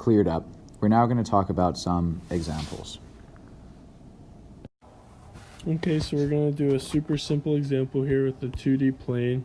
cleared up, we're now going to talk about some examples. Okay, so we're going to do a super simple example here with the 2D plane.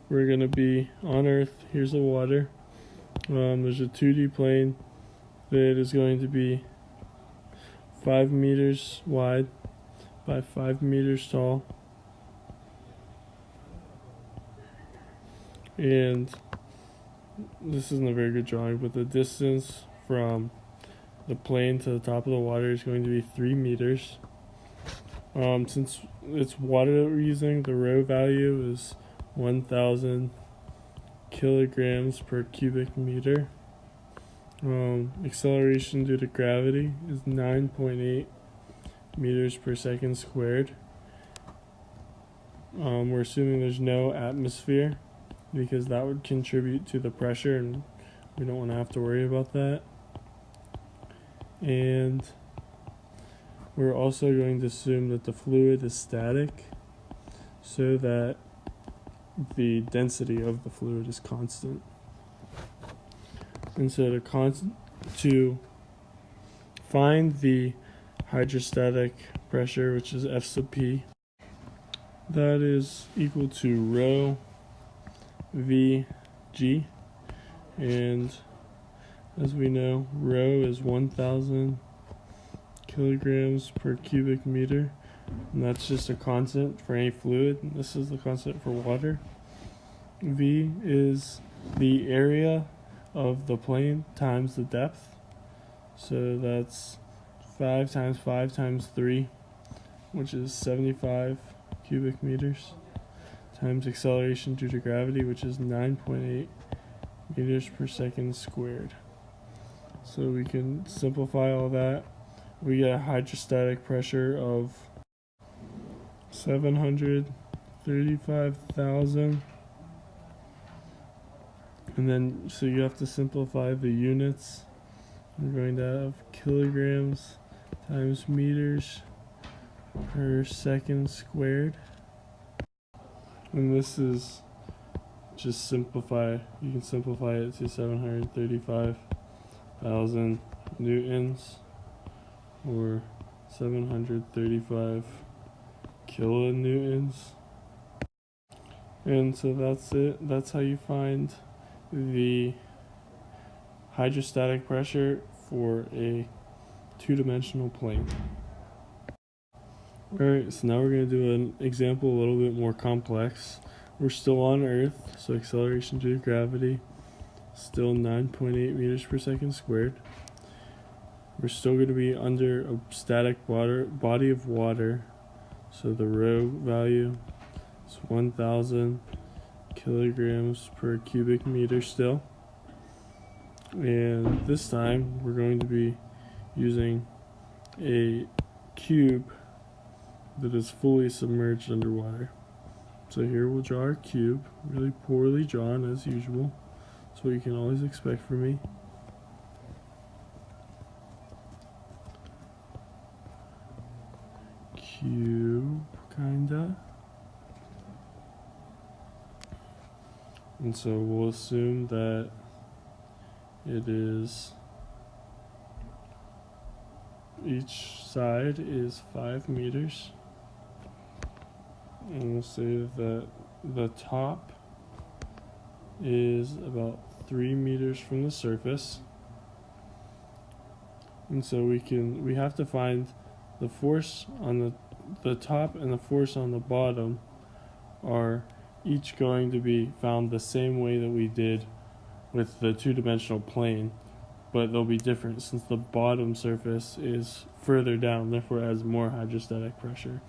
We're going to be on Earth. Here's the water. There's a 2D plane that is going to be 5 meters wide by 5 meters tall. And this isn't a very good drawing, but the distance from the plane to the top of the water is going to be 3 meters. Since it's water that we're using, the rho value is 1,000 kilograms per cubic meter. Acceleration due to gravity is 9.8 meters per second squared. We're assuming there's no atmosphere because that would contribute to the pressure, and we don't want to have to worry about that. And we're also going to assume that the fluid is static so that the density of the fluid is constant. And so to find the hydrostatic pressure, which is F sub P, that is equal to rho Vg, and as we know, rho is 1,000 kilograms per cubic meter, and that's just a constant for any fluid. This is the constant for water. V is the area of the plane times the depth, so that's 5 times 5 times 3, which is 75 cubic meters, times acceleration due to gravity, which is 9.8 meters per second squared. So we can simplify all that. We get a hydrostatic pressure of 735,000. And then, so you have to simplify the units. We're going to have kilograms times meters per second squared. And this is just simplify. You can simplify it to 735,000 newtons, or 735 kilonewtons. And so that's it. That's how you find the hydrostatic pressure for a two-dimensional plane. Alright, so now we're going to do an example a little bit more complex. We're still on Earth, so acceleration due to gravity, still 9.8 meters per second squared. We're still going to be under a static body of water, so the rho value is 1,000 kilograms per cubic meter still. And this time we're going to be using a cube that is fully submerged underwater. So here we'll draw our cube, really poorly drawn as usual. That's what you can always expect from me. Cube, kinda. And so we'll assume that it is, each side is 5 meters. And we'll say that the top is about 3 meters from the surface. And so we have to find the force on the top and the force on the bottom are each going to be found the same way that we did with the two-dimensional plane, but they'll be different since the bottom surface is further down, therefore it has more hydrostatic pressure.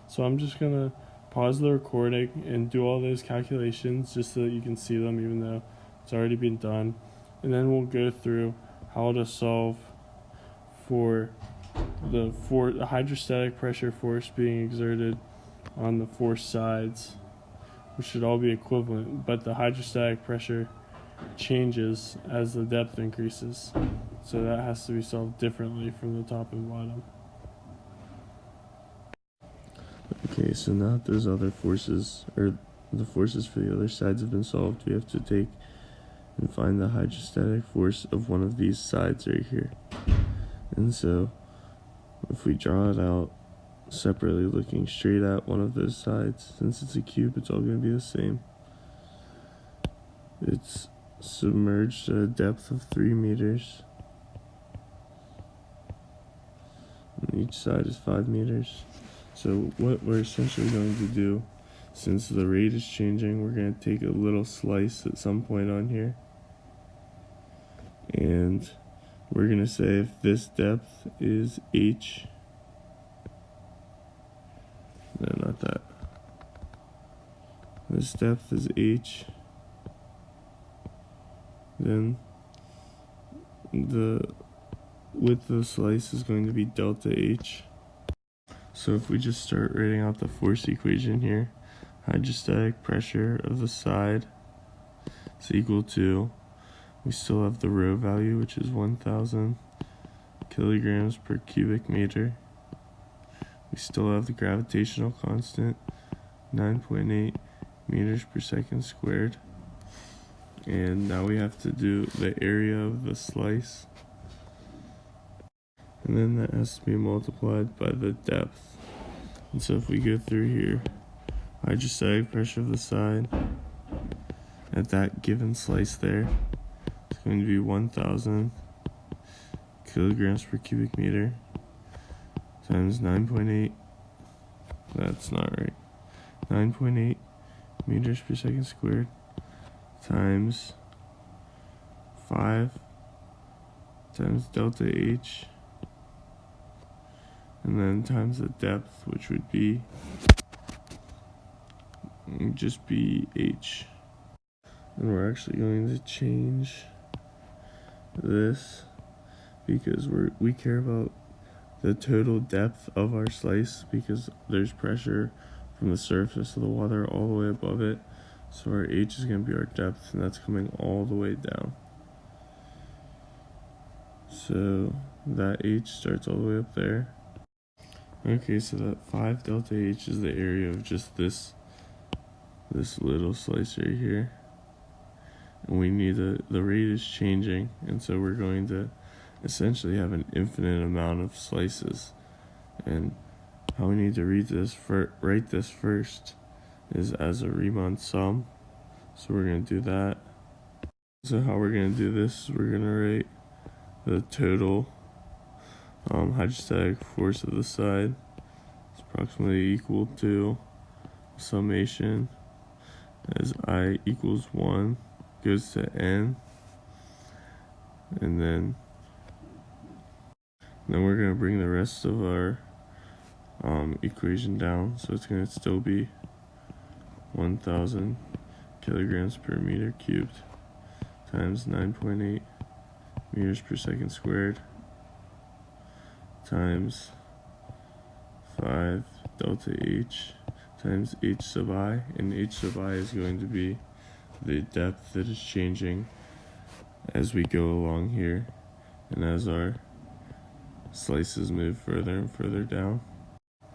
So I'm just going to pause the recording and do all those calculations just so that you can see them, even though it's already been done. And then we'll go through how to solve for the hydrostatic pressure force being exerted on the four sides, which should all be equivalent, but the hydrostatic pressure changes as the depth increases. So that has to be solved differently from the top and bottom. Okay, so now that those other forces, or the forces for the other sides have been solved, we have to take and find the hydrostatic force of one of these sides right here. And so if we draw it out separately, looking straight at one of those sides, since it's a cube, it's all going to be the same. It's submerged at a depth of 3 meters. And each side is 5 meters. So what we're essentially going to do, since the rate is changing, we're going to take a little slice at some point on here. And we're going to say if this depth is h, no, not that. This depth is h, then the width of the slice is going to be delta h. So if we just start writing out the force equation here, hydrostatic pressure of the side is equal to, we still have the rho value, which is 1,000 kilograms per cubic meter. We still have the gravitational constant, 9.8 meters per second squared. And now we have to do the area of the slice. And then that has to be multiplied by the depth. And so if we go through here, hydrostatic pressure of the side at that given slice there, it's going to be 1,000 kilograms per cubic meter times 9.8, that's not right, 9.8 meters per second squared times 5 times delta h, and then times the depth, which would be just be h. And we're actually going to change this because we care about the total depth of our slice, because there's pressure from the surface of the water all the way above it. So our h is going to be our depth, and that's coming all the way down. So that h starts all the way up there. Okay, so that 5 delta h is the area of just this little slice right here. And we need the rate is changing, and so we're going to essentially have an infinite amount of slices. And how we need to write this first is as a Riemann sum. So we're going to do that. So how we're going to do this, we're going to write the total hydrostatic force of the side is approximately equal to summation as I equals 1 goes to n, and then we're going to bring the rest of our equation down, so it's going to still be 1,000 kilograms per meter cubed times 9.8 meters per second squared times 5 delta h times h sub I, and h sub I is going to be the depth that is changing as we go along here and as our slices move further and further down.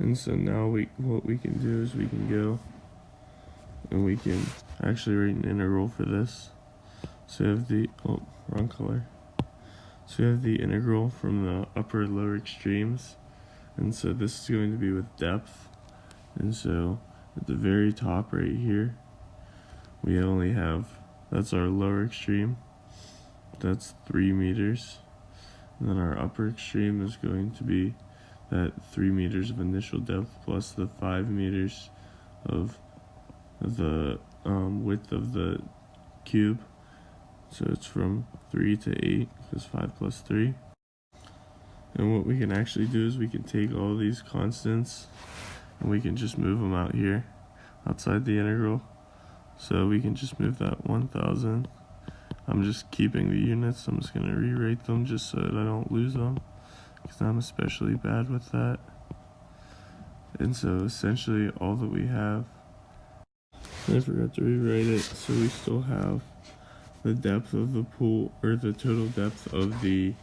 And so now what we can do is we can go and we can actually write an integral for this. So we have the, wrong color. So we have the integral from the upper and lower extremes, and so this is going to be with depth. And so at the very top right here, we only have, that's our lower extreme, that's 3 meters. And then our upper extreme is going to be that 3 meters of initial depth plus the 5 meters of the width of the cube. So it's from 3 to 8, because 5 plus 3. And what we can actually do is we can take all these constants and we can just move them out here outside the integral. So we can just move that 1,000. I'm just keeping the units. I'm just going to rewrite them just so that I don't lose them, because I'm especially bad with that. And so essentially all that we have, I forgot to rewrite it, so we still have the depth of the pool, or the total depth of the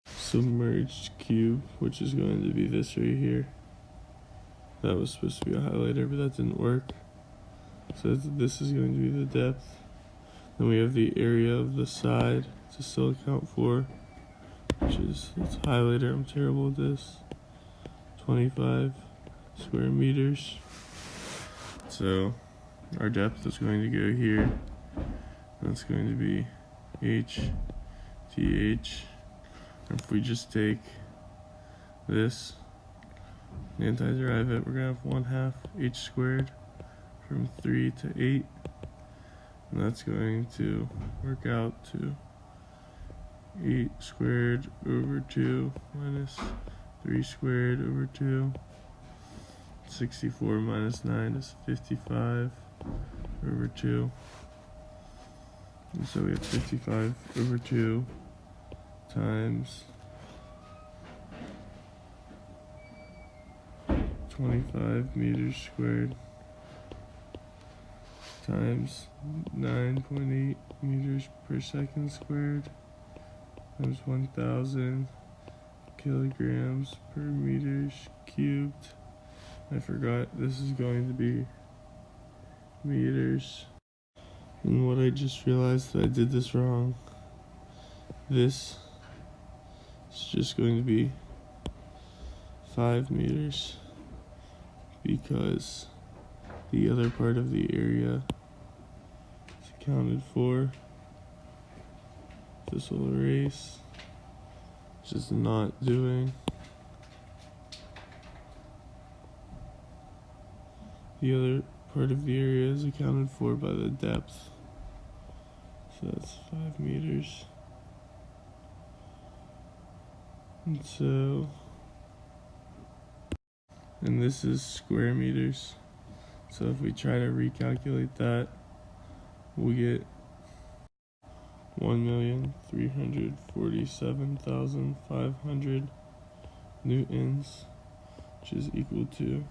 submerged cube, which is going to be this right here. That was supposed to be a highlighter, but that didn't work. So this is going to be the depth. Then we have the area of the side to still account for, which is, let's highlight it, I'm terrible at this, 25 square meters. So our depth is going to go here. That's going to be h, th. And if we just take this, the antiderivative, we're going to have 1/2 h squared from 3 to 8. And that's going to work out to 8 squared over 2 minus 3 squared over 2. 64 minus 9 is 55 over 2. And so we have 55 over 2 times 25 meters squared times 9.8 meters per second squared times 1,000 kilograms per meters cubed. I forgot this is going to be meters. And what I just realized that I did this wrong. This is just going to be 5 meters because the other part of the area is accounted for. This will erase. Just not doing. The other part of the area is accounted for by the depth. So that's 5 meters. And this is square meters. So if we try to recalculate that, we'll get 1,347,500 newtons, which is equal to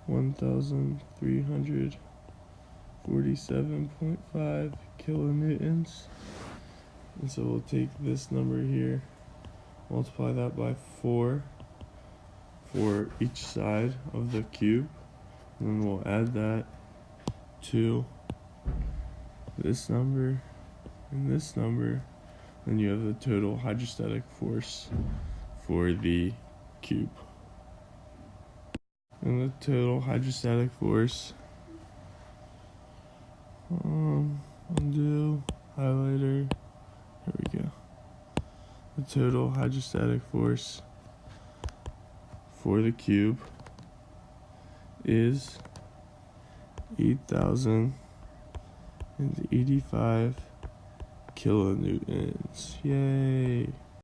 1,347.5 kilonewtons. And so we'll take this number here, multiply that by 4 for each side of the cube, and then we'll add that to this number and this number, then you have the total hydrostatic force for the cube. And the total hydrostatic force, undo, highlighter, here we go. The total hydrostatic force for the cube is 8,085 kilonewtons. Yay!